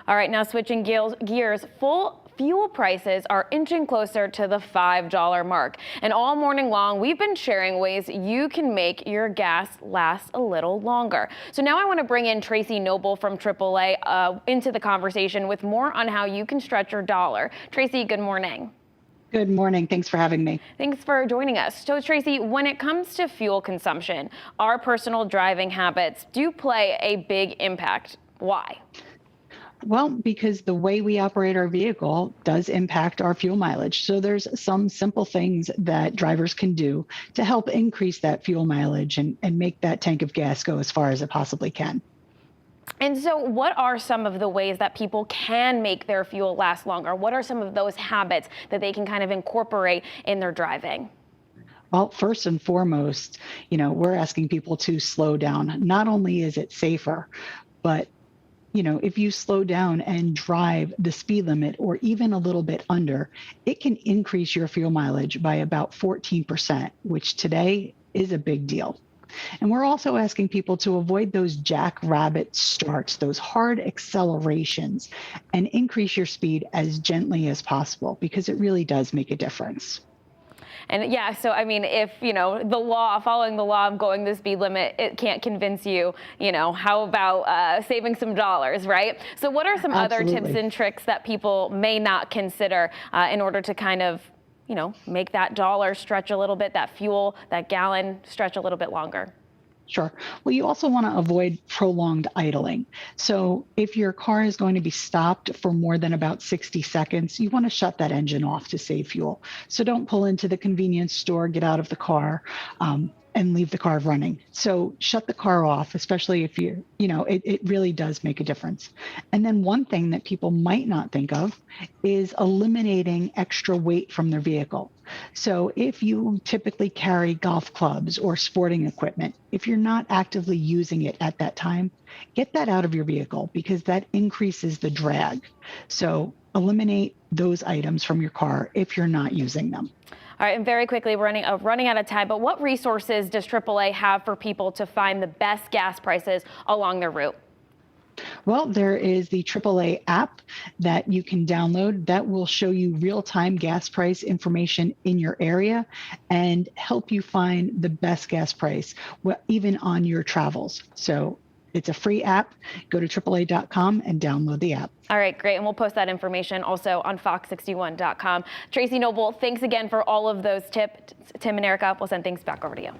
All right, now switching gears, full fuel prices are inching closer to the $5 mark. And all morning long, we've been sharing ways you can make your gas last a little longer. So now I want to bring in Tracy Noble from AAA into the conversation with more on how you can stretch your dollar. Tracy, good morning. Good morning. Thanks for having me. Thanks for joining us. So Tracy, when it comes to fuel consumption, our personal driving habits do play a big impact. Why? Well, because the way we operate our vehicle does impact our fuel mileage. So there's some simple things that drivers can do to help increase that fuel mileage and make that tank of gas go as far as it possibly can. And so what are some of the ways that people can make their fuel last longer? What are some of those habits that they can kind of incorporate in their driving? Well, first and foremost, we're asking people to slow down. Not only is it safer, but if you slow down and drive the speed limit or even a little bit under, it can increase your fuel mileage by about 14%, which today is a big deal. And we're also asking people to avoid those jackrabbit starts, those hard accelerations, and increase your speed as gently as possible because it really does make a difference. And yeah, so I mean, if, following the law of going the speed limit, it can't convince you, how about saving some dollars, right? So what are some Absolutely. other tips and tricks that people may not consider in order to kind of, make that dollar stretch a little bit, that fuel, that gallon stretch a little bit longer? Sure. Well, you also want to avoid prolonged idling. So if your car is going to be stopped for more than about 60 seconds, you want to shut that engine off to save fuel. So don't pull into the convenience store, get out of the car, and leave the car running. So shut the car off, especially if it really does make a difference. And then one thing that people might not think of is eliminating extra weight from their vehicle. So if you typically carry golf clubs or sporting equipment, if you're not actively using it at that time, get that out of your vehicle because that increases the drag. So eliminate those items from your car if you're not using them. All right, and very quickly, we're running out of time, but what resources does AAA have for people to find the best gas prices along their route? Well, there is the AAA app that you can download that will show you real-time gas price information in your area and help you find the best gas price, even on your travels. So it's a free app. Go to AAA.com and download the app. All right, great. And we'll post that information also on Fox61.com. Tracy Noble, thanks again for all of those tips. Tim and Erica, we'll send things back over to you.